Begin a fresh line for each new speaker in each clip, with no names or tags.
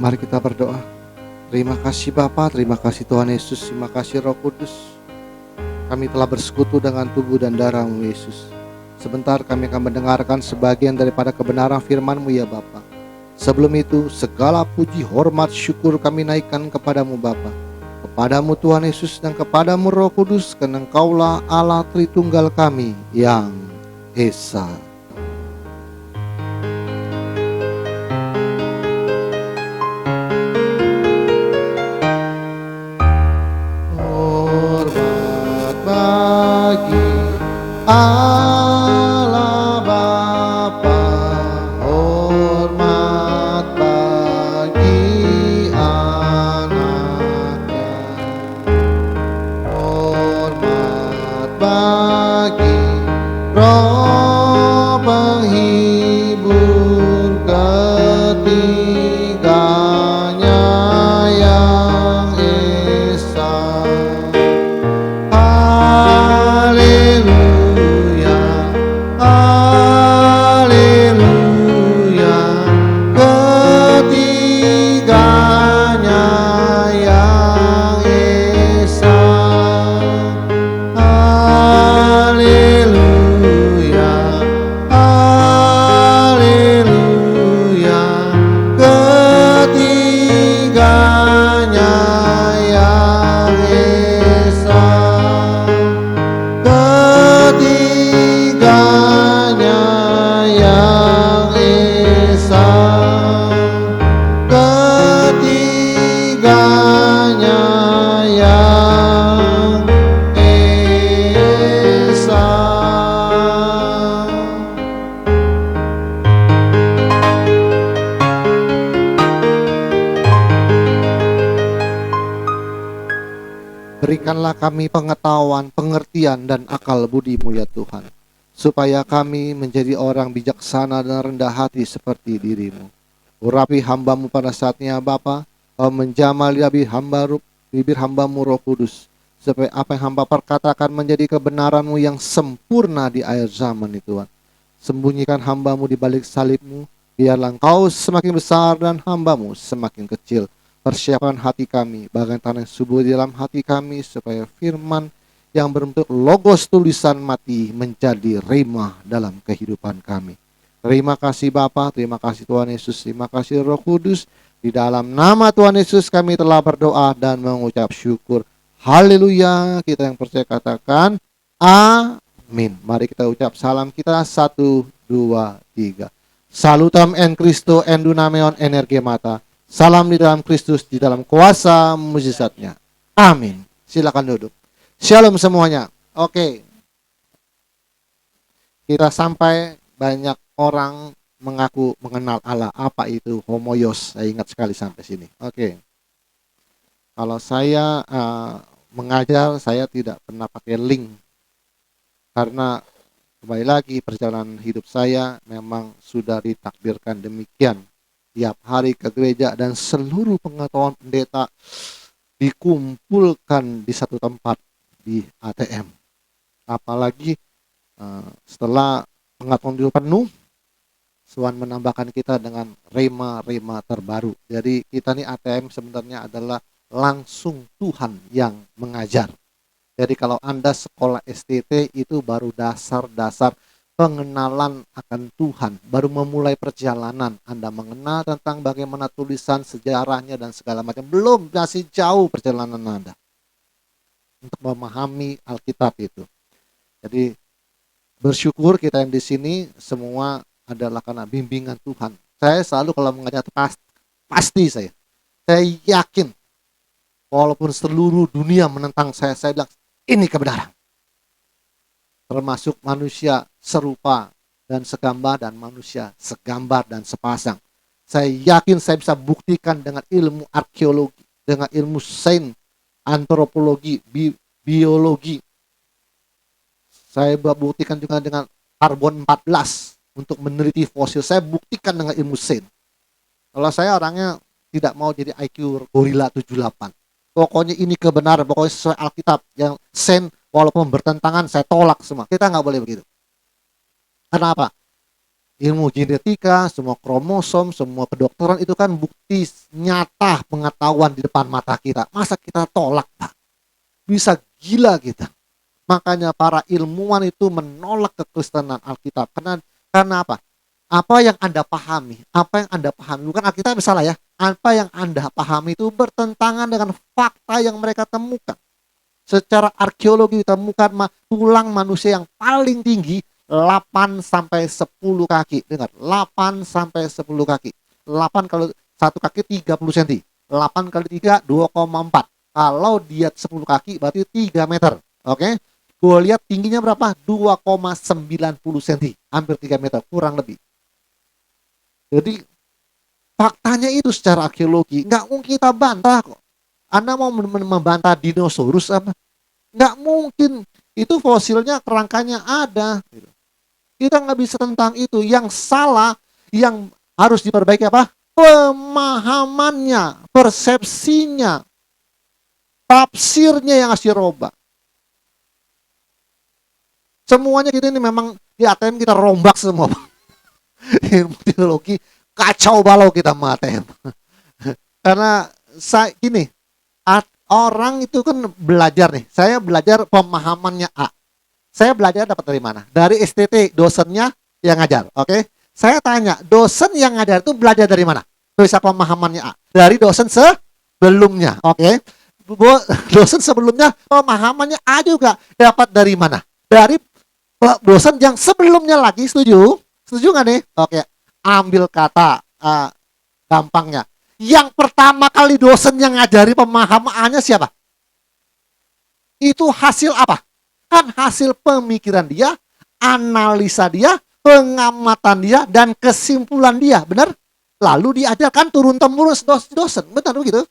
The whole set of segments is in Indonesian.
Mari kita berdoa. Terima kasih Bapa, terima kasih Tuhan Yesus, terima kasih Roh Kudus. Kami telah bersekutu dengan tubuh dan darah-Mu Yesus. Sebentar kami akan mendengarkan sebagian daripada kebenaran firman-Mu ya Bapa. Sebelum itu, segala puji, hormat, syukur kami naikkan kepadamu Bapa, kepadamu Tuhan Yesus dan kepadamu Roh Kudus, karena Engkaulah Allah Tritunggal kami yang Esa. Hormat bagi Allah Bapa, hormat bagi anaknya, hormat bagi Roh penghibur ketiganya yang Esa. Haleluya, haleluya, ketiganya yang Esa. Haleluya, haleluya, ketiganya yang Esa. Ketiganya yang Esa, ketiganya yang Esa. Berikanlah kami pengetahuan, pengertian, dan akal budi-Mu ya Tuhan, supaya kami menjadi orang bijaksana dan rendah hati seperti diri-Mu. Urapi hamba-Mu pada saatnya Bapa, menjamah bibir hamba-Mu Roh Kudus, supaya apa yang hamba perkatakan menjadi kebenaran-Mu yang sempurna di akhir zaman itu Tuhan. Sembunyikan hamba-Mu di balik salib-Mu, biarlah Engkau semakin besar dan hamba-Mu semakin kecil. Persiapkan hati kami, bagian tanah yang subur di dalam hati kami, supaya firman yang berbentuk logos tulisan mati menjadi rema dalam kehidupan kami. Terima kasih Bapa, terima kasih Tuhan Yesus, terima kasih Roh Kudus. Di dalam nama Tuhan Yesus kami telah berdoa dan mengucap syukur. Haleluya. Kita yang percaya katakan amin. Mari kita ucap salam kita, 1, 2, 3. Salutam en Christo en dunameon energe mata. Salam di dalam Kristus, di dalam kuasa mujizatnya. Amin. Silakan duduk. Shalom semuanya. Oke. Kita sampai banyak orang mengaku mengenal Allah. Apa itu homoios? Saya ingat sekali sampai sini. Oke. Kalau saya mengajar, saya tidak pernah pakai link. Karena kembali lagi perjalanan hidup saya memang sudah ditakdirkan demikian. Tiap hari ke gereja dan seluruh pengetahuan pendeta dikumpulkan di satu tempat di ATM. Apalagi setelah pengetahuan itu penuh, Tuhan menambahkan kita dengan rema-rema terbaru. Jadi kita nih ATM sebenarnya adalah langsung Tuhan yang mengajar. Jadi kalau Anda sekolah STT itu baru dasar-dasar pengenalan akan Tuhan, baru memulai perjalanan. Anda mengenal tentang bagaimana tulisan, sejarahnya dan segala macam. Belum, masih jauh perjalanan Anda untuk memahami Alkitab itu. Jadi bersyukur kita yang di sini semua adalah karena bimbingan Tuhan. Saya selalu kalau mengajar pasti saya yakin walaupun seluruh dunia menentang saya bilang ini kebenaran. Termasuk manusia serupa dan segambar dan manusia segambar dan sepasang. Saya yakin saya bisa buktikan dengan ilmu arkeologi, dengan ilmu sains, antropologi, biologi. Saya buktikan juga dengan karbon 14 untuk meneliti fosil. Saya buktikan dengan ilmu sains. Kalau saya orangnya tidak mau jadi IQ gorila 78. Pokoknya ini kebenaran, pokoknya sesuai Alkitab. Yang sains walaupun bertentangan saya tolak semua. Kita nggak boleh begitu. Kenapa? Ilmu genetika, semua kromosom, semua kedokteran itu kan bukti nyata pengetahuan di depan mata kita. Masa kita tolak, Pak? Bisa gila kita. Makanya para ilmuwan itu menolak kekristenan Alkitab. Karena apa? Apa yang Anda pahami, bukan Alkitab salah ya. Apa yang Anda pahami itu bertentangan dengan fakta yang mereka temukan. Secara arkeologi ditemukan tulang manusia yang paling tinggi 8 sampai 10 kaki. Dengar, 8 sampai 10 kaki. 8 kalau satu kaki 30 cm. 8 kali 3 2,4. Kalau dia 10 kaki berarti 3 meter. Oke. Gue lihat tingginya berapa? 2,90 cm. Hampir 3 meter, kurang lebih. Jadi faktanya itu secara arkeologi nggak mungkin kita bantah kok. Anda mau membantah dinosaurus apa? Nggak mungkin. Itu fosilnya, kerangkanya ada. Kita nggak bisa tentang itu. Yang salah, yang harus diperbaiki apa? Pemahamannya, persepsinya, tafsirnya yang harus dirubah. Semuanya kita ini memang di ATM kita rombak semua. Ilmu teologi kacau balau kita sama ATM. Karena gini, orang itu kan belajar nih. Saya belajar pemahamannya A. Saya belajar dapat dari mana? Dari STT, dosennya yang ngajar. Oke? Saya tanya, dosen yang ngajar itu belajar dari mana? Bisa pemahamannya A. Dari dosen sebelumnya. Oke? Dosen sebelumnya pemahamannya A juga. Dapat dari mana? Dari dosen yang sebelumnya lagi. Setuju? Setuju nggak nih? Oke. Ambil kata gampangnya. Yang pertama kali dosen yang ngajari pemahamannya siapa? Itu hasil apa? Kan hasil pemikiran dia, analisa dia, pengamatan dia, dan kesimpulan dia. Benar? Lalu diajarkan turun-temurun dosen. Benar begitu?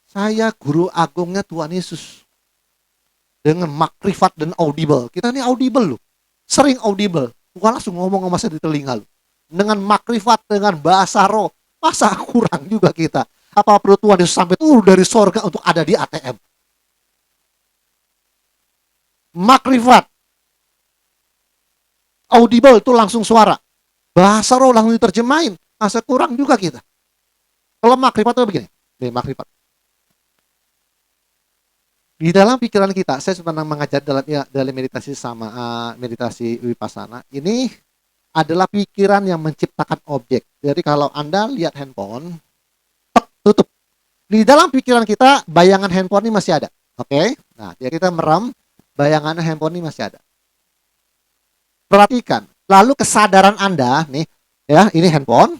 Saya guru agungnya Tuhan Yesus. Dengan makrifat dan audible. Kita ini audible loh. Sering audible. Tuhan langsung ngomong sama saya di telinga loh. Dengan makrifat, dengan bahasa roh. Masa kurang juga kita? Apa perlu Tuhan Yesus sampai dari sorga untuk ada di ATM? Makrifat. Audible itu langsung suara. Bahasa roh langsung diterjemahin. Masa kurang juga kita? Kalau makrifat itu begini. Nih makrifat. Di dalam pikiran kita, saya pernah mengajar dalam meditasi sama meditasi Vipassana. Ini adalah pikiran yang menciptakan objek. Jadi kalau Anda lihat handphone, tutup. Di dalam pikiran kita, bayangan handphone ini masih ada. Oke? Nah, jadi kita merem, bayangan handphone ini masih ada. Perhatikan. Lalu kesadaran Anda, nih, ya, ini handphone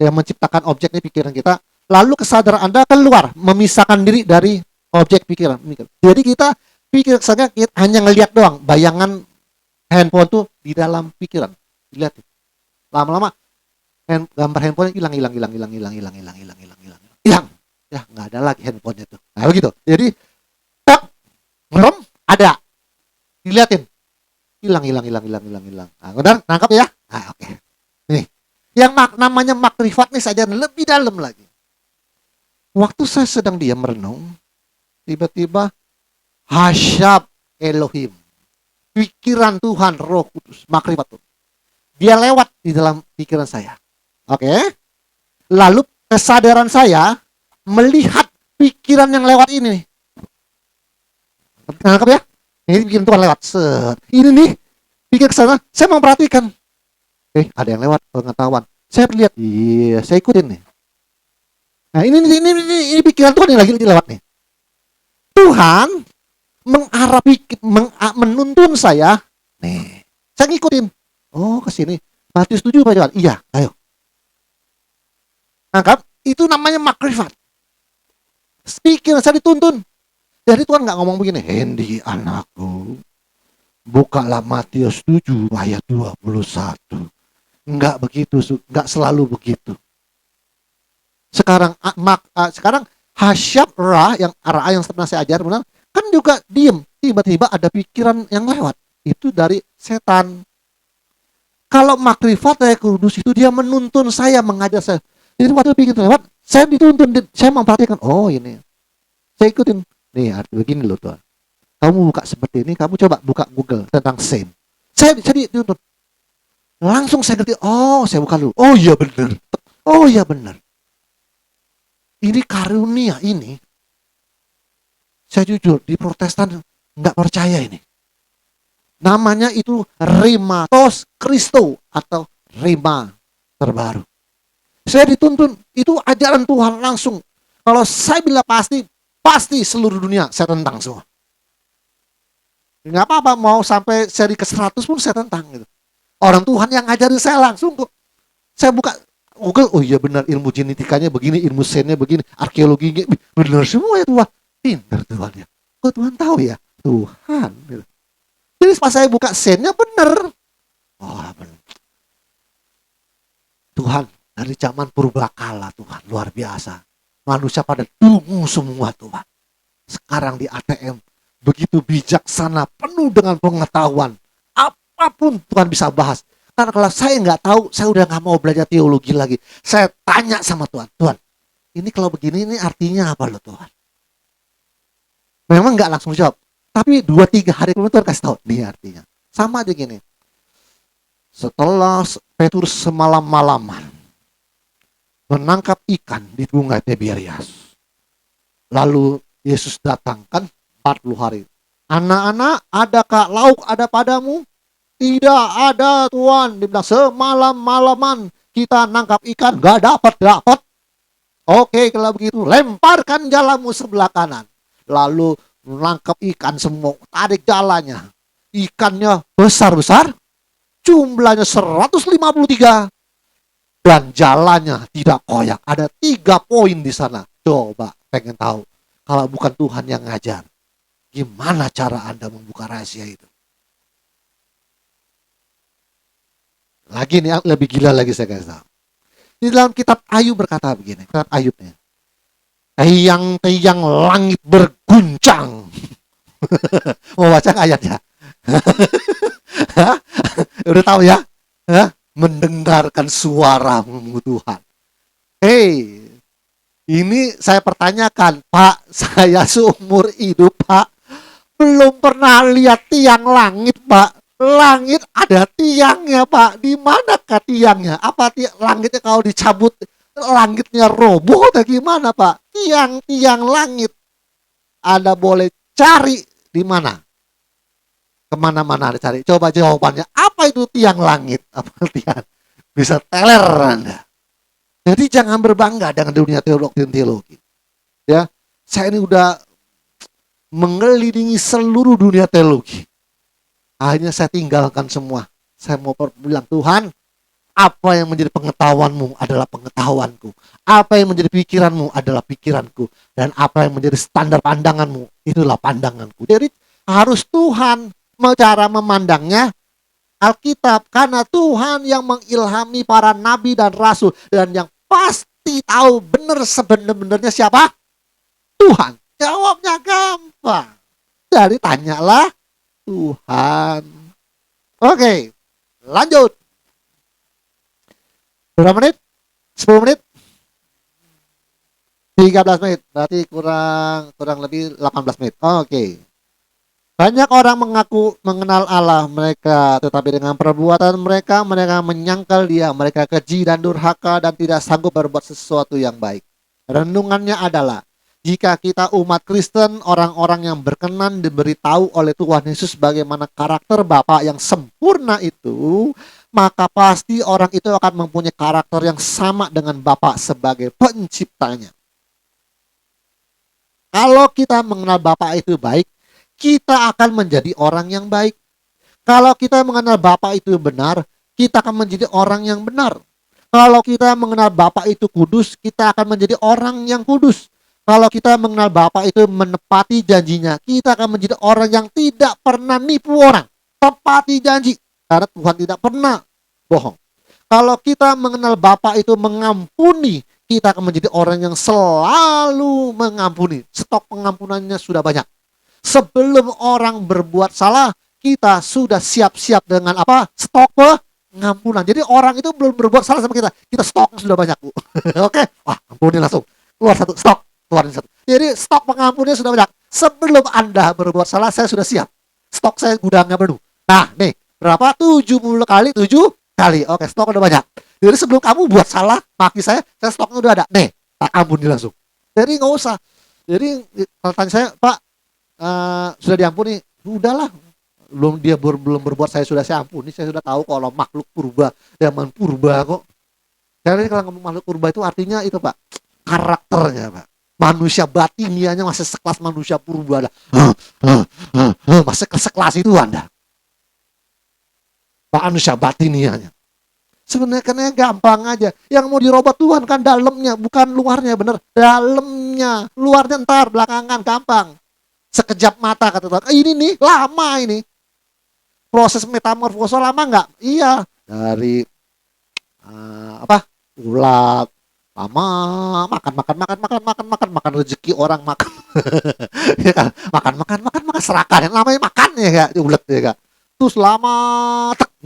yang menciptakan objek ini pikiran kita. Lalu kesadaran Anda keluar, memisahkan diri dari objek pikiran. Jadi kita pikir saja hanya ngelihat doang bayangan handphone tuh di dalam pikiran. Dilihat. Lama-lama gambar handphone hilang. Ya, nggak ada lagi handphonenya tuh. Nah, begitu. Jadi tak merem ada. Dilihatin. Hilang. Nah, udah nangkap ya? Nah, oke. Nih. Yang namanya makrifat nih saja lebih dalam lagi. Waktu saya sedang diam merenung, tiba-tiba hasyab Elohim, pikiran Tuhan, Roh Kudus, makrifat Tuhan. Dia lewat di dalam pikiran saya. Oke? Lalu kesadaran saya melihat pikiran yang lewat ini. Nangkap ya? Ini pikiran Tuhan lewat. Ini nih, pikir ke sana, saya memperhatikan. Ada yang lewat pengetahuan. Saya lihat, iya, saya ikutin nih. Nah, ini pikiran Tuhan yang lagi lewat nih. Tuhan menuntun saya. Nih, saya ngikutin. Oh, ke sini. Berarti setuju Pak Johan? Iya, ayo. Nangkap? Itu namanya makrifat. Pikiran saya dituntun. Jadi Tuhan nggak ngomong begini, Hendy anakku, bukalah Matius 7 ayat 21. Enggak begitu, enggak selalu begitu. Sekarang hasyab ra yang pernah saya ajar, benar? Kan juga diem, tiba-tiba ada pikiran yang lewat. Itu dari setan. Kalau makrifat Roh Kudus itu dia menuntun saya, mengajar saya. Jadi waktu pikiran lewat, saya dituntun, saya memperhatikan, oh ini. Saya ikutin. Nih, begini loh Tuhan. Kamu buka seperti ini, kamu coba buka Google tentang sin. Saya dituntun. Langsung saya ngerti, oh saya buka dulu. Oh iya benar. Oh iya benar. Ini karunia ini, saya jujur, di Protestan nggak percaya ini. Namanya itu Rematos Christo atau Rema terbaru. Saya dituntun, itu ajaran Tuhan langsung. Kalau saya bilang pasti seluruh dunia saya tentang semua. Nggak apa-apa, mau sampai seri ke 100 pun saya tentang gitu. Orang Tuhan yang ngajarin saya langsung kok. Saya buka Google, oh iya benar, ilmu genetikanya begini, ilmu sennya begini, arkeologinya benar semua ya Tuhan. Pintar Tuhan ya. Kok Tuhan tahu ya? Tuhan. Gitu. Jadi pas saya buka sennya benar. Oh benar. Tuhan dari zaman purbakala Tuhan, luar biasa. Manusia pada dungu semua Tuhan. Sekarang di ATM begitu bijaksana, penuh dengan pengetahuan. Apapun Tuhan bisa bahas. Karena kalau saya nggak tahu, saya udah nggak mau belajar teologi lagi. Saya tanya sama Tuhan, Tuhan, ini kalau begini ini artinya apa loh Tuhan? Memang nggak langsung jawab, tapi 2-3 hari kemudian Tuhan kasih tahu, ini artinya. Sama aja gini. Setelah Petrus semalam-malaman menangkap ikan di sungai Tiberias, lalu Yesus datangkan 40 hari. Anak-anak, adakah lauk ada padamu? Tidak ada Tuhan. Dia bilang semalam-malaman kita nangkap ikan, gak dapat. Oke, kalau begitu lemparkan jalamu sebelah kanan. Lalu menangkap ikan semua, tarik jalannya. Ikannya besar-besar, jumlahnya 153. Dan jalannya tidak koyak. Ada 3 poin di sana. Coba pengen tahu. Kalau bukan Tuhan yang ngajar, gimana cara Anda membuka rahasia itu? Lagi nih, lebih gila lagi saya kasih tahu. Di dalam kitab Ayub berkata begini, kitab Ayubnya. Tiang-tiang langit berguncang. Mau baca ayatnya? Udah tahu ya? Mendengarkan suaramu Tuhan. Hei, ini saya pertanyakan, Pak, saya seumur hidup, Pak, belum pernah lihat tiang langit, Pak. Langit ada tiangnya, Pak. Di manakah tiangnya? Apa langitnya kalau dicabut langitnya roboh atau gimana, Pak? Tiang-tiang langit Anda boleh cari di mana? Kemana-mana Anda cari. Coba jawabannya. Apa itu tiang langit? Apa tiang? Bisa teler Anda. Jadi jangan berbangga dengan dunia teologi. Ya, saya ini udah mengelilingi seluruh dunia teologi. Akhirnya saya tinggalkan semua. Saya mau bilang, Tuhan, apa yang menjadi pengetahuanmu adalah pengetahuanku. Apa yang menjadi pikiranmu adalah pikiranku. Dan apa yang menjadi standar pandanganmu, itulah pandanganku. Jadi harus Tuhan cara memandangnya Alkitab. Karena Tuhan yang mengilhami para nabi dan rasul. Dan yang pasti tahu benar sebenarnya siapa? Tuhan. Jawabnya gampang. Jadi tanyalah Tuhan. Oke, lanjut. Berapa menit? 10 menit? 13 menit. Berarti kurang lebih 18 menit. Oke. Banyak orang mengaku mengenal Allah mereka, tetapi dengan perbuatan mereka menyangkal Dia. Mereka keji dan durhaka dan tidak sanggup berbuat sesuatu yang baik. Renungannya adalah, jika kita umat Kristen, orang-orang yang berkenan diberitahu oleh Tuhan Yesus bagaimana karakter Bapa yang sempurna itu, maka pasti orang itu akan mempunyai karakter yang sama dengan Bapa sebagai penciptanya. Kalau kita mengenal Bapa itu baik, kita akan menjadi orang yang baik. Kalau kita mengenal Bapa itu benar, kita akan menjadi orang yang benar. Kalau kita mengenal Bapa itu kudus, kita akan menjadi orang yang kudus. Kalau kita mengenal Bapa itu menepati janjinya, kita akan menjadi orang yang tidak pernah nipu orang. Tepati janji. Karena Tuhan tidak pernah bohong. Kalau kita mengenal Bapa itu mengampuni, kita akan menjadi orang yang selalu mengampuni. Stok pengampunannya sudah banyak. Sebelum orang berbuat salah, kita sudah siap-siap dengan apa? Stok pengampunan. Jadi orang itu belum berbuat salah sama kita. Kita stok sudah banyak, Bu. Oke? Wah, ampuni langsung. Keluar satu stok. Jadi stok pengampunnya sudah banyak. Sebelum Anda berbuat salah, saya sudah siap. Stok saya gudangnya penuh. Nah, nih, Berapa? 70 kali 7 kali. Oke, stok udah banyak. Jadi sebelum kamu buat salah maki saya stoknya udah ada. Nih, tak ampuni langsung. Jadi nggak usah. Jadi kalau tanya saya, Pak, sudah diampuni? Udahlah. Belum berbuat saya ampuni. Saya sudah tahu kalau makhluk purba, zaman purba kok. Jadi kalau ngomong makhluk purba itu artinya itu, Pak, karakternya, Pak. Manusia batinianya masih sekelas manusia purba. Masih sekelas itu Anda. Manusia batinianya. Sebenarnya kan gampang aja. Yang mau dirobot Tuhan kan dalamnya, bukan luarnya, bener. Dalamnya, luarnya ntar belakangan gampang. Sekejap mata kata Tuhan. Ini nih lama ini. Proses metamorfosa lama nggak? Iya. Dari ulat lama makan rezeki orang makan. Ya kan? Makan serahkan. Yang namanya makan ya kak, ulat ya kak. Terus lama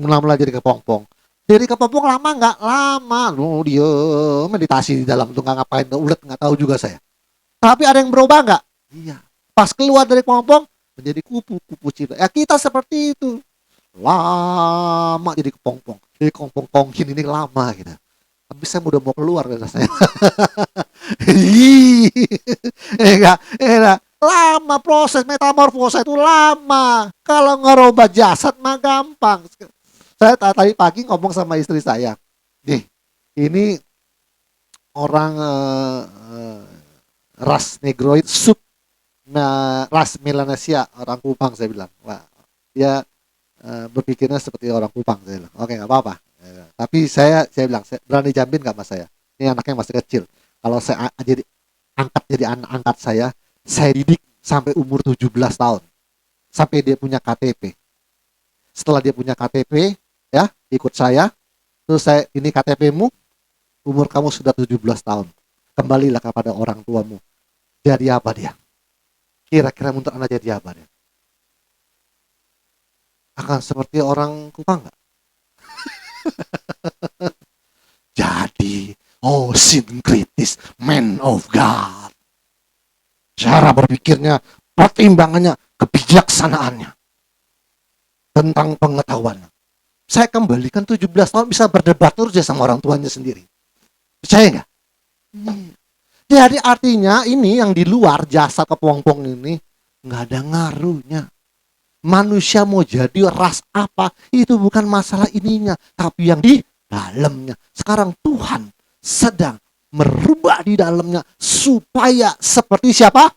lama jadi kepompong. Dari kepompong lama nggak? Lama. Dia meditasi di dalam tuh nggak ngapain, ulet nggak tahu juga saya. Tapi ada yang berubah nggak? Iya. Pas keluar dari kepompong menjadi kupu-kupu cinta. Ya kita seperti itu. Lama jadi kepompong. Jadi kepompong ini lama gitu. Tapi saya udah mau keluar rasanya. Enggak. Lama proses metamorfosa itu lama. Kalau ngerubah jasad mah gampang. Saya tadi pagi ngomong sama istri saya. Nih, ini orang ras negroid sub ras Melanesia, orang Kupang saya bilang. Wah, dia berpikirnya seperti orang Kupang saya bilang. Oke, nggak apa-apa. Tapi saya bilang, saya berani jamin nggak mas saya. Ini anaknya masih kecil. Kalau saya jadi anak angkat saya didik sampai umur 17 tahun. Sampai dia punya KTP. Setelah dia punya KTP, ya, ikut saya. Terus ini KTP-mu, umur kamu sudah 17 tahun. Kembalilah kepada orang tuamu. Jadi apa dia? Kira-kira menurut Anda jadi apa dia? Akan seperti orang Kupang nggak? Jadi sinkritis, man of God. Cara berpikirnya, pertimbangannya, kebijaksanaannya, tentang pengetahuan. Saya kembalikan 17 tahun bisa berdebat terus ya sama orang tuanya sendiri. Percaya nggak? Jadi artinya ini yang di luar jasa kepompong ini nggak ada ngaruhnya. Manusia mau jadi ras apa itu bukan masalah ininya, tapi yang di dalamnya. Sekarang Tuhan sedang merubah di dalamnya supaya seperti siapa?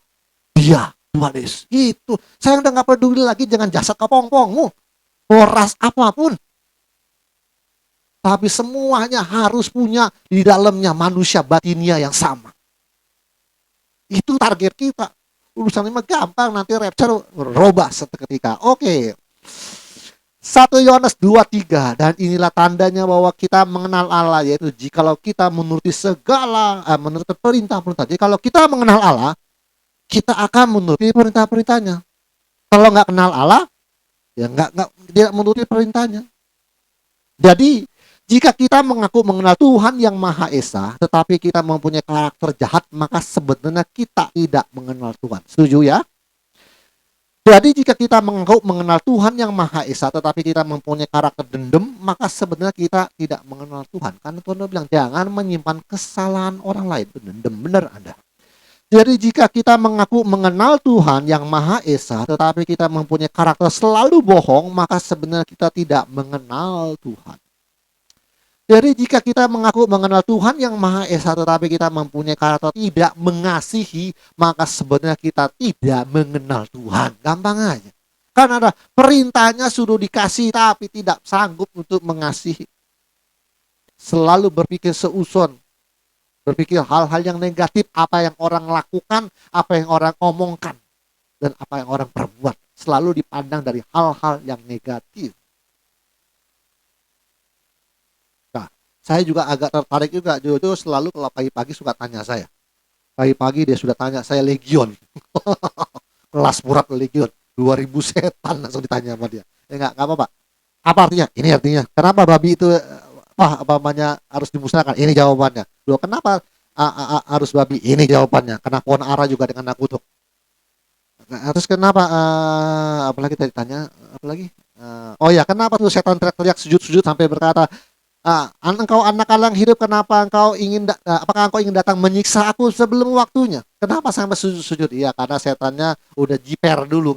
Dia, Tuhan Yesus. Itu saya udah nggak peduli lagi dengan jasa kepompongmu, ras apapun. Tapi semuanya harus punya di dalamnya manusia batinia yang sama. Itu target kita. Urusan ini gampang, nanti rapture robah seketika. Oke. 1 Yohanes 2:3, dan inilah tandanya bahwa kita mengenal Allah, yaitu jikalau kita menuruti menuruti perintah-perintah. Jadi kalau kita mengenal Allah, kita akan menuruti perintah-perintahnya. Kalau nggak kenal Allah, ya tidak menuruti perintahnya. Jadi jika kita mengaku mengenal Tuhan yang Maha Esa, tetapi kita mempunyai karakter jahat, maka sebenarnya kita tidak mengenal Tuhan. Setuju ya? Jadi jika kita mengaku mengenal Tuhan yang Maha Esa, tetapi kita mempunyai karakter dendam, maka sebenarnya kita tidak mengenal Tuhan. Karena Tuhan bilang, jangan menyimpan kesalahan orang lain. Dendam, benar Anda. Jadi jika kita mengaku mengenal Tuhan yang Maha Esa, tetapi kita mempunyai karakter selalu bohong, maka sebenarnya kita tidak mengenal Tuhan. Jadi jika kita mengaku mengenal Tuhan yang Maha Esa tetapi kita mempunyai karakter tidak mengasihi, maka sebenarnya kita tidak mengenal Tuhan. Gampang aja. Karena ada perintahnya suruh dikasih tapi tidak sanggup untuk mengasihi. Selalu berpikir seuson. Berpikir hal-hal yang negatif, apa yang orang lakukan, apa yang orang omongkan, dan apa yang orang perbuat. Selalu dipandang dari hal-hal yang negatif. Saya juga agak tertarik juga, Jojo selalu kalau pagi-pagi suka tanya saya. Pagi-pagi dia sudah tanya saya legion. Kelas purat legion. 2000 setan langsung ditanya sama dia. Enggak apa-apa. Apa artinya? Ini artinya. Kenapa babi itu harus dimusnahkan? Ini jawabannya. Loh, kenapa harus babi? Ini jawabannya. Karena pohon ara juga dengan nakutuk. Terus kenapa apalagi tadi tanya apalagi Oh ya, kenapa tuh setan teriak-teriak sujud-sujud sampai berkata, engkau anak Allah yang hidup, kenapa apakah engkau ingin datang menyiksa aku sebelum waktunya? Kenapa sampai sujud-sujud? Iya, karena setannya udah jiper dulu,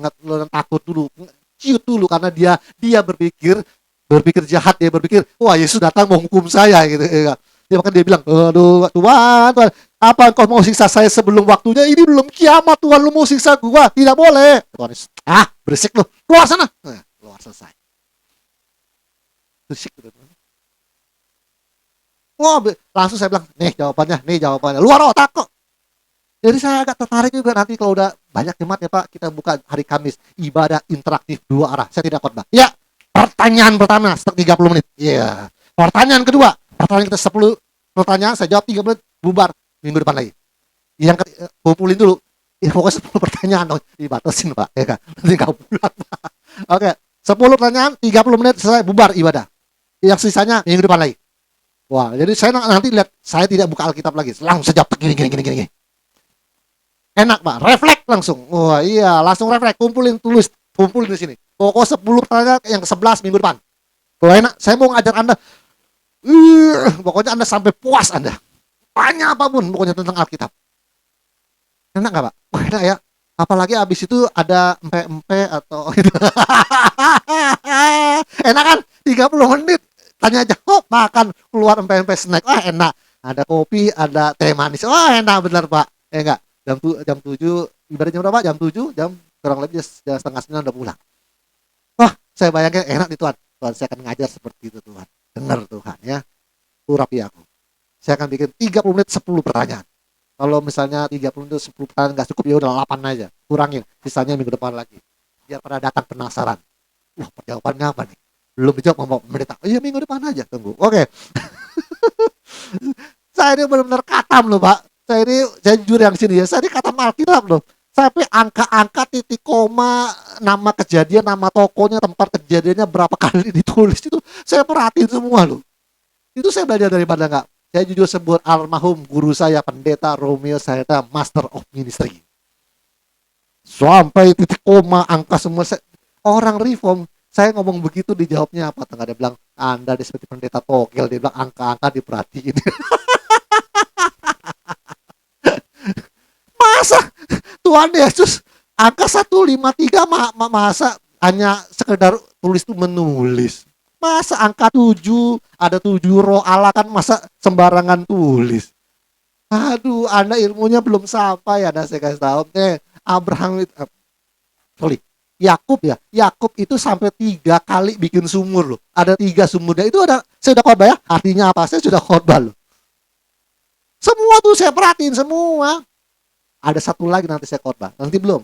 takut dulu, ciut dulu, karena dia berpikir jahat, dia berpikir, wah Yesus datang menghukum saya gitu. Ya. Dia makanya dia bilang, aduh Tuhan, apa engkau mau siksa saya sebelum waktunya? Ini belum kiamat Tuhan, lu mau siksa gua? Tidak boleh. Tuhan, berisik lu, keluar sana. Keluar, selesai. Berisik gitu. Wah, langsung saya bilang, nih jawabannya, luar otak kok. Jadi saya agak tertarik juga nanti kalau udah banyak jemaat ya Pak, kita buka hari Kamis, ibadah interaktif 2 arah. Saya tidak khotbah. Ya, pertanyaan pertama 30 menit. Iya. Pertanyaan kedua, pertanyaan kita 10 pertanyaan, saya jawab 3 menit, bubar. Minggu depan lagi. Yang kumpulin dulu. Ya pokoknya 10 pertanyaan dong, dibatasin Pak, ya kan. Nanti enggak pulang Pak. Oke, 10 pertanyaan, 30 menit selesai, bubar ibadah. Yang sisanya minggu depan lagi. Wah, jadi saya nanti lihat, saya tidak buka Alkitab lagi, langsung sejak gini. Enak Pak, refleks langsung. Wah iya, langsung refleks, kumpulin di sini. Pokok 10 pertanyaan, yang ke-11 minggu depan. Wah enak, saya mau ngajar Anda. Pokoknya Anda sampai puas Anda. Tanya apapun, pokoknya tentang Alkitab. Enak nggak Pak? Wah enak ya. Apalagi abis itu ada empe-empe atau enak kan? 30 menit. Tanya aja, makan, keluar empe-empe snack. Wah enak. Ada kopi, ada teh manis. Wah enak bener Pak. Enggak. Jam 7, ibarat jam berapa? Jam 7, jam kurang lebih jam setengah 9 udah pulang. Wah, saya bayangkan enak nih Tuhan. Tuhan, saya akan ngajar seperti itu Tuhan. Dengar Tuhan ya. Urapi aku. Saya akan bikin 30 menit 10 pertanyaan. Kalau misalnya 30 menit 10 pertanyaan nggak cukup, ya udah 8 aja. Kurangin. Sisanya minggu depan lagi. Biar pada datang penasaran. Wah, jawabannya apa nih? Belum dijawab mau menderita. Iya minggu depan aja, tunggu. Oke. Saya ini benar-benar katam loh Pak. Saya jujur yang sini ya. Saya ini katam Alkitab loh. Sampai angka-angka, titik koma, nama kejadian, nama tokonya, tempat kejadiannya berapa kali ditulis itu saya perhatiin semua loh. Itu saya belajar dari mana enggak? Saya jujur sebut almarhum guru saya pendeta Romeo Sayata, Master of Ministry. Sampai titik koma, angka semua orang reform. Saya ngomong begitu, dijawabnya apa? Tengah dia bilang, Anda seperti pendeta togel. Dia bilang angka-angka diperhatiin. Masa Tuhan Yesus angka 153 masa hanya sekedar tulis itu menulis. Masa angka 7 ada 7 roh Allah, kan masa sembarangan tulis. Aduh, Anda ilmunya belum sampai. Ada saya kasih tahu. Abraham Yakub itu sampai 3 kali bikin sumur loh. Ada 3 sumurnya. Itu saya udah khotbah ya. Artinya apa? Saya sudah khotbah loh. Semua tuh saya perhatiin semua. Ada satu lagi nanti saya khotbah. Nanti belum.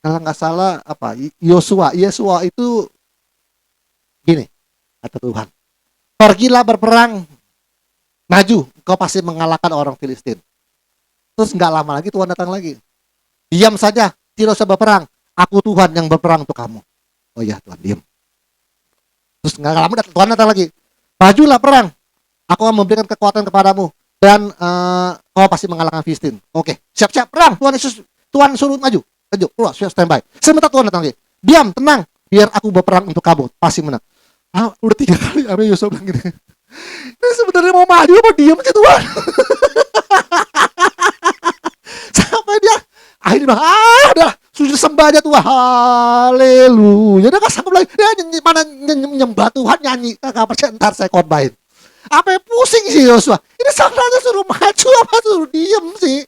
Kalau nggak salah apa? Yosua itu gini kata Tuhan. Pergilah berperang, maju, kau pasti mengalahkan orang Filistin. Terus nggak lama lagi Tuhan datang lagi. Diam saja, tidak usah berperang. Aku Tuhan yang berperang untuk kamu. Oh iya Tuhan, diam. Terus nggak lama Tuhan datang lagi. Majulah perang. Aku akan memberikan kekuatan kepadamu. Dan kau pasti mengalahkan Filistin. Oke, siap-siap perang. Tuhan suruh maju. Keluar, standby. Sebentar Tuhan datang lagi. Diam, tenang. Biar aku berperang untuk kamu. Pasti menang. Udah 3 kali Amin Yosua bilang gini. Ini sebenarnya mau maju apa diam sih Tuhan? Sampai dia akhirnya bilang, udah sujud sembah aja Tuhan. Haleluya. Dia gak sanggup lagi. Dia nyembah Tuhan, nyanyi. Gak percaya, ntar saya khotbahin. Apa yang pusing sih Yosua? Ini sandranya suruh maju apa suruh diem sih?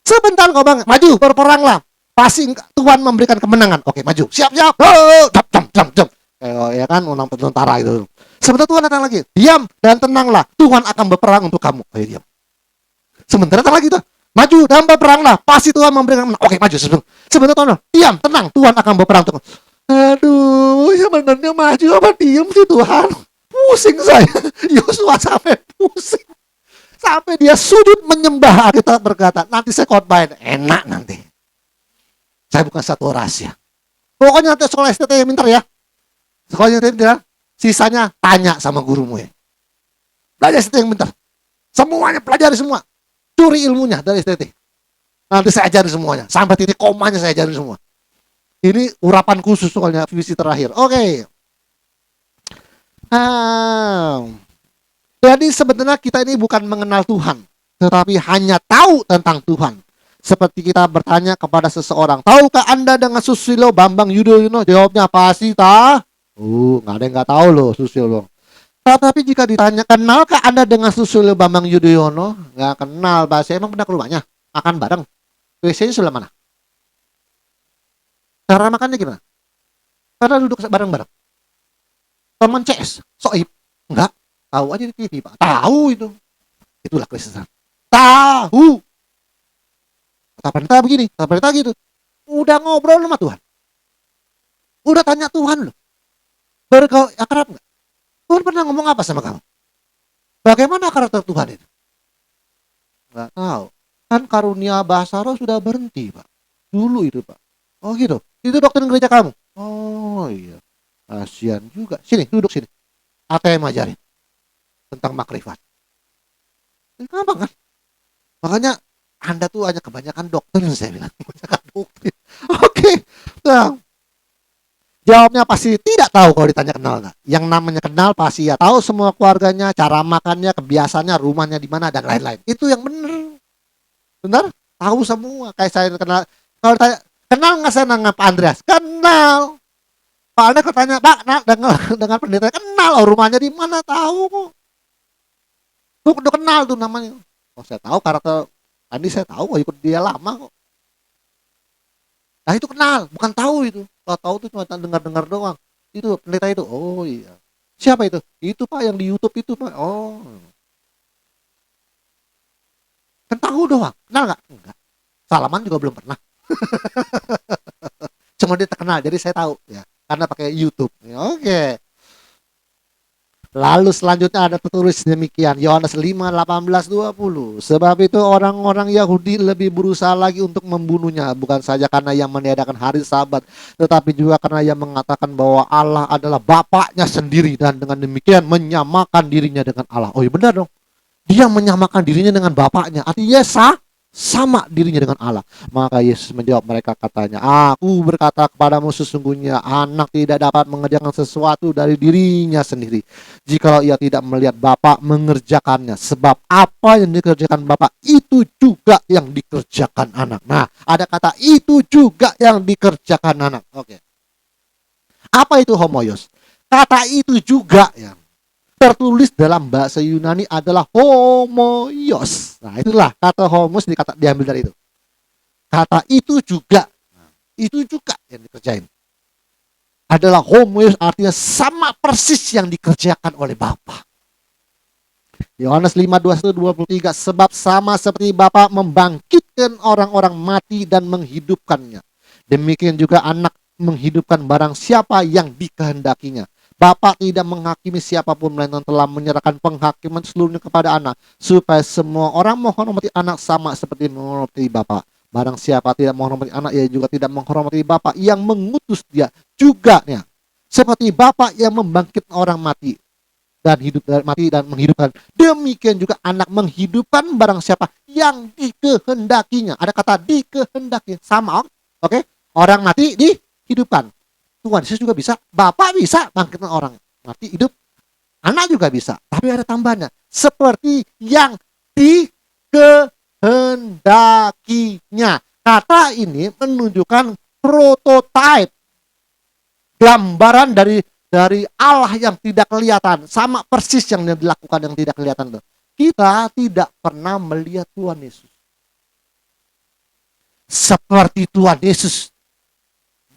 Sebentar kau bang, maju berperanglah. Pasti Tuhan memberikan kemenangan. Oke, maju. Siap-siap. Jam. Ya kan, unang tentara itu. Sebentar Tuhan datang lagi. Diam dan tenanglah. Tuhan akan berperang untuk kamu. Ayo diam. Sebentar datang lagi tuh. Maju dan berperanglah. Pasti Tuhan memberikan kemenangan. Oke, maju. Sebentar Tuhan. Diam, tenang. Tuhan akan berperang untuk kamu. Aduh, ya benernya maju apa diam sih Tuhan? Pusing saya. Yosua sampai pusing. Sampai dia sujud menyembah. Kita berkata, nanti saya khotbahin. Enak nanti. Saya bukan satu rahasia. Pokoknya nanti sekolah STT yang pintar ya. Sekolahnya STT pintar. Sisanya tanya sama gurumu ya. Belajar STT yang pintar. Semuanya pelajari semua. Curi ilmunya dari STT. Nanti saya ajari semuanya. Sampai titik komanya saya ajari semua. Ini urapan khusus soalnya visi terakhir. Oke. Jadi sebenarnya kita ini bukan mengenal Tuhan, tetapi hanya tahu tentang Tuhan. Seperti kita bertanya kepada seseorang, tahukah Anda dengan Susilo Bambang Yudhoyono? Jawabnya pasti tahu. Nggak ada yang nggak tahu loh Susilo. Tapi jika ditanya, kenalkah Anda dengan Susilo Bambang Yudhoyono? Nggak kenal, bahasa emang pernah ke rumahnya? Makan bareng? WC-nya sebelah mana? Cara makannya gimana? Karena duduk bareng-bareng. Teman CS, soib? Enggak. Tahu aja di TV, Pak. Tahu itu. Itulah Kristen. Tahu. Kata pendeta begini, kata pendeta gitu. Udah ngobrol sama Tuhan. Udah tanya Tuhan loh. Berkau akrab nggak? Tuhan pernah ngomong apa sama kamu? Bagaimana karakter Tuhan itu? Nggak tahu. Kan karunia bahasa roh sudah berhenti, Pak. Dulu itu, Pak. Oh gitu. Itu doktrin gereja kamu. Oh iya. Kasian juga. Sini, duduk sini. ATM ajarin tentang makrifat. Gampang kan? Makanya Anda tuh hanya kebanyakan doktrin, saya bilang. Kebanyakan doktrin. Oke. Nah, jawabnya pasti tidak tahu kalau ditanya kenal nggak. Yang namanya kenal pasti ya tahu semua keluarganya, cara makannya, kebiasaannya, rumahnya di mana dan lain-lain. Itu yang benar. Benar? Tahu semua. Kayak saya kenal. Kalau ditanya kenal nggak saya dengan Pak Andreas? Kenal. Pak Andreas katanya, Pak, dengan pendeta kenal. Oh, rumahnya di mana? Tahu kok. Udah kenal tuh namanya. Oh, saya tahu karakter Andi, saya tahu, ikut dia lama kok. Nah itu kenal, bukan tahu itu. Kalau tahu tuh cuma dengar-dengar doang. Itu pendeta itu. Oh iya. Siapa itu? Itu Pak yang di YouTube itu, Pak. Oh. Kan tahu doang. Kenal nggak? Enggak. Salaman juga belum pernah. Cuma dia terkenal, jadi saya tahu ya. Karena pakai YouTube. Oke. Lalu selanjutnya ada tertulis demikian, Yohanes 5:18-20. Sebab itu orang-orang Yahudi lebih berusaha lagi untuk membunuhnya, bukan saja karena yang meniadakan hari Sabat, tetapi juga karena yang mengatakan bahwa Allah adalah Bapaknya sendiri dan dengan demikian menyamakan dirinya dengan Allah. Oh iya benar dong. Dia menyamakan dirinya dengan Bapaknya. Artinya sama dirinya dengan Allah. Maka Yesus menjawab mereka katanya, aku berkata kepadamu sesungguhnya anak tidak dapat mengerjakan sesuatu dari dirinya sendiri jikalau ia tidak melihat Bapa mengerjakannya. Sebab apa yang dikerjakan Bapa itu juga yang dikerjakan anak. Nah, ada kata itu juga yang dikerjakan anak. Oke. Apa itu homoios? Kata itu juga yang tertulis dalam bahasa Yunani adalah homoios. Nah, itulah kata homos diambil dari itu. Kata itu juga yang dikerjain. Adalah homoios, artinya sama persis yang dikerjakan oleh Bapa. Yohanes 5:21-23, sebab sama seperti Bapa membangkitkan orang-orang mati dan menghidupkannya, demikian juga anak menghidupkan barang siapa yang dikehendakinya. Bapa tidak menghakimi siapapun, melainkan telah menyerahkan penghakiman seluruhnya kepada anak, supaya semua orang menghormati anak sama seperti menghormati Bapa. Barang siapa tidak menghormati anak, ia juga tidak menghormati Bapa yang mengutus dia. Juga ya, seperti Bapa yang membangkitkan orang mati dan menghidupkan, demikian juga anak menghidupkan barang siapa yang dikehendakinya. Ada kata dikehendaki, sama, oke? Orang mati dihidupkan. Tuhan Yesus juga bisa, Bapak bisa bangkitkan orang mati hidup, anak juga bisa. Tapi ada tambahannya, seperti yang dikehendakinya. Kata ini menunjukkan prototype, gambaran dari Allah yang tidak kelihatan, sama persis yang dilakukan yang tidak kelihatan. Kita tidak pernah melihat Tuhan Yesus seperti Tuhan Yesus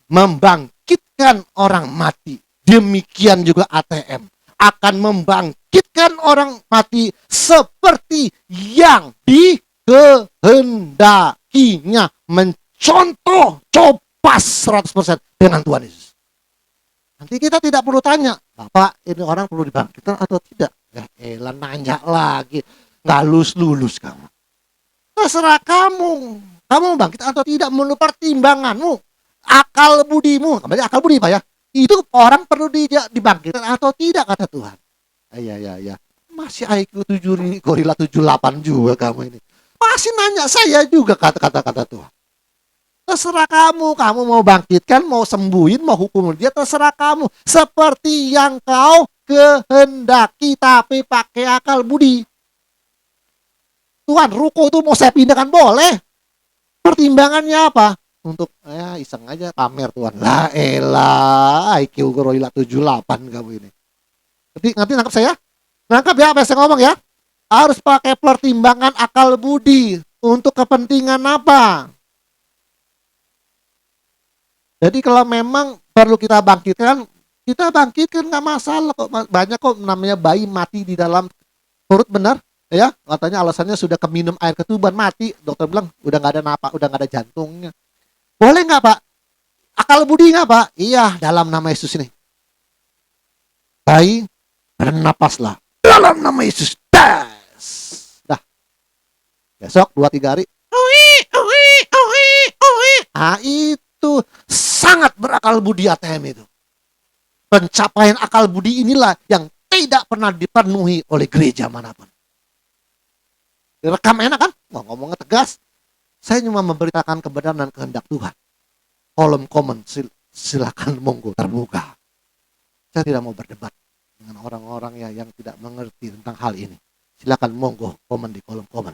membangkitkan orang mati, demikian juga ATM akan membangkitkan orang mati seperti yang dikehendakinya, mencontoh copas 100% dengan Tuhan Yesus. Nanti kita tidak perlu tanya, Bapak ini orang perlu dibangkitkan atau tidak? Ya nanya lagi, nggak lulus kamu. Terserah kamu bangkit atau tidak menurut pertimbanganmu, akal budimu, kembali akal budi Pak ya. Itu orang perlu dibangkitkan atau tidak kata Tuhan. Ya. Masih IQ 7 gorila 78 juga kamu ini. Masih nanya saya juga kata Tuhan. Terserah kamu mau bangkitkan, mau sembuhin, mau hukum dia, terserah kamu. Seperti yang kau kehendaki, tapi pakai akal budi. Tuhan, ruko itu mau saya pindahkan boleh. Pertimbangannya apa? Untuk iseng aja pamer Tuhan. La elah, IQ gorila 78 kamu ini. Nanti nangkap saya? Nangkap ya apa yang saya ngomong ya? Harus pakai pertimbangan akal budi. Untuk kepentingan apa? Jadi kalau memang perlu kita bangkitkan nggak masalah kok. Banyak kok namanya bayi mati di dalam perut, benar ya, katanya alasannya sudah keminum air ketuban mati. Dokter bilang udah nggak ada napas, udah nggak ada jantungnya. Boleh nggak Pak? Akal budi nggak Pak? Iya, dalam nama Yesus ini. Bayi bernapaslah dalam nama Yesus. Das. Dah. Besok 2-3 hari. Itu sangat berakal budi ATM itu. Pencapaian akal budi inilah yang tidak pernah dipenuhi oleh gereja manapun. Direkam enak kan? Ngomongnya tegas. Saya cuma memberitakan kebenaran dan kehendak Tuhan. Kolom komen silakan monggo terbuka. Saya tidak mau berdebat dengan orang-orang yang tidak mengerti tentang hal ini. Silakan monggo komen di kolom komen.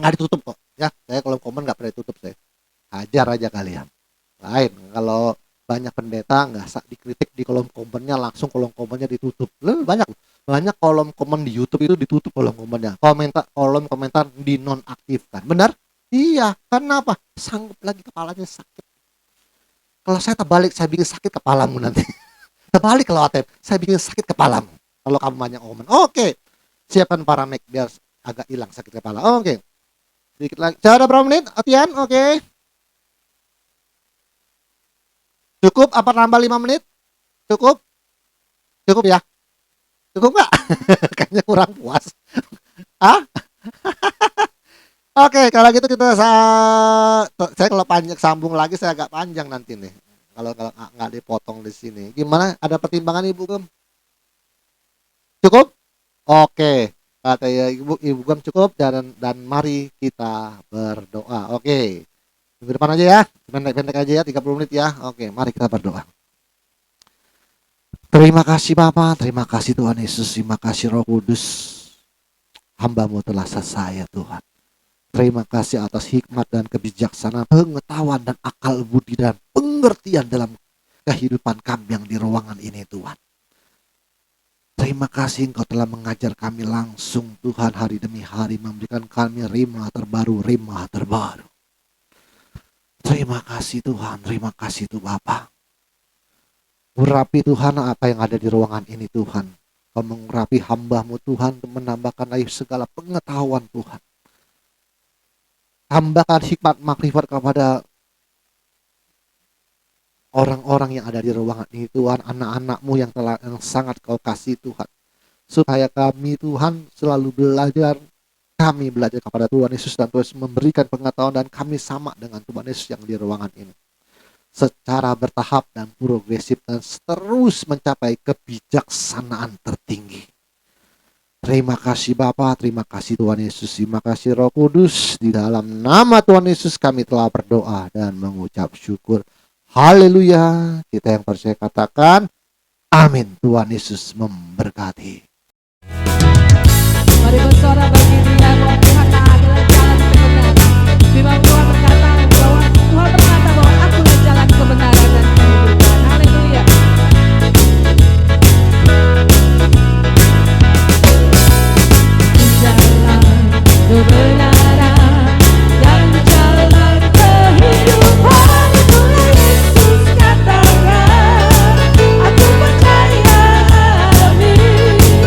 Nggak ditutup kok. Ya, saya kolom komen nggak pernah ditutup saya. Hajar aja kalian. Lain kalau banyak pendeta nggak dikritik di kolom komennya, langsung kolom komennya ditutup. Banyak kolom komen di YouTube itu ditutup kolom komennya. Kolom komentar dinonaktifkan. Benar? Iya. Kenapa? Sanggup lagi kepalanya sakit. Kalau saya terbalik, saya bikin sakit kepalamu nanti. Terbalik kalau ATM, saya bikin sakit kepalamu. Kalau kamu banyak komen. Oke. Siapkan para mic biar agak hilang sakit kepala. Oke. Sedikit lagi. Sudah berapa menit? Latihan? Oke. Cukup apa nambah 5 menit? Cukup? Cukup ya? Cukup nggak? Kayaknya kurang puas. Hah? Oke, kalau gitu saya kalau panjang sambung lagi saya agak panjang nanti nih. Kalau nggak dipotong di sini. Gimana? Ada pertimbangan Ibu Gem? Cukup? Oke. Kata ya Ibu Gem cukup dan mari kita berdoa. Oke. Minggu depan aja ya, pendek-pendek aja ya, 30 menit ya. Oke, mari kita berdoa. Terima kasih Bapa, terima kasih Tuhan Yesus, terima kasih Roh Kudus. Hamba-Mu telah selesai ya Tuhan. Terima kasih atas hikmat dan kebijaksanaan, pengetahuan dan akal budi dan pengertian dalam kehidupan kami yang di ruangan ini Tuhan. Terima kasih Engkau telah mengajar kami langsung Tuhan hari demi hari, memberikan kami rema terbaru. Terima kasih Tuhan, terima kasih Tuhan Bapa. Urapi Tuhan apa yang ada di ruangan ini Tuhan. Kau mengurapi hamba-Mu Tuhan untuk menambahkan lagi segala pengetahuan Tuhan. Tambahkan hikmat makrifat kepada orang-orang yang ada di ruangan ini Tuhan. Anak-anak-Mu yang sangat Kau kasih Tuhan. Supaya kami Tuhan selalu belajar. Kami belajar kepada Tuhan Yesus dan terus memberikan pengetahuan dan kami sama dengan Tuhan Yesus yang di ruangan ini. Secara bertahap dan progresif dan terus mencapai kebijaksanaan tertinggi. Terima kasih Bapa, terima kasih Tuhan Yesus, terima kasih Roh Kudus. Di dalam nama Tuhan Yesus kami telah berdoa dan mengucap syukur. Haleluya. Kita yang percaya katakan amin. Tuhan Yesus memberkati.
Mari bersorak bagi Dia bahwa Tuhan adalah jalan kebenaran. Firman Tuhan berkata bahwa Tuhan berkata bahwa akulah jalan kebenaran dan kehidupan. Haleluya. Jalan kebenaran dan jalan kehidupan, itulah Yesus katakan. Aku percaya, amin.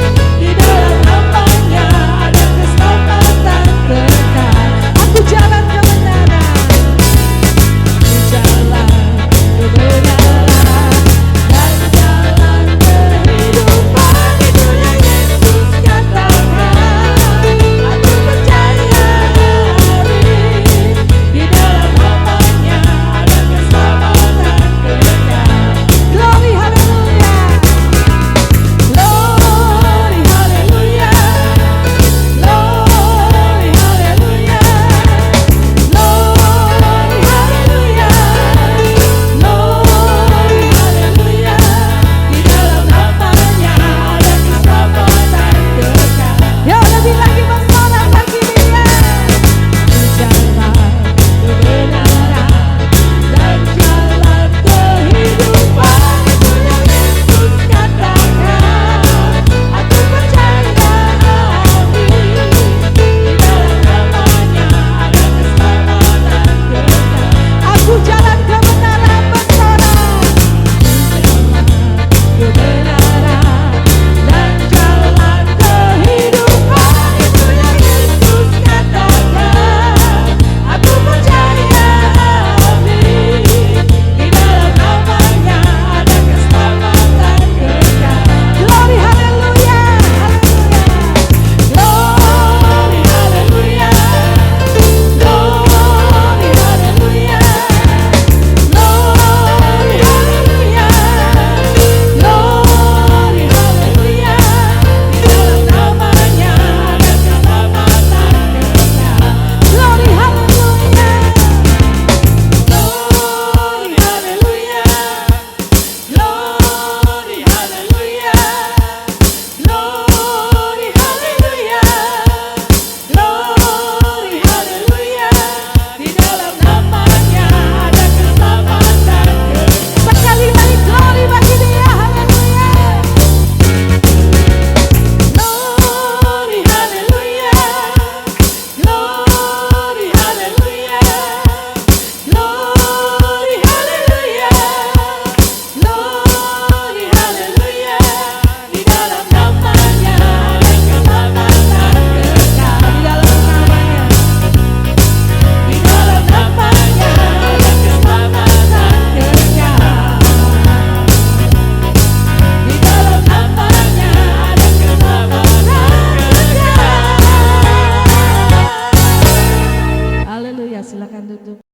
silakan duduk.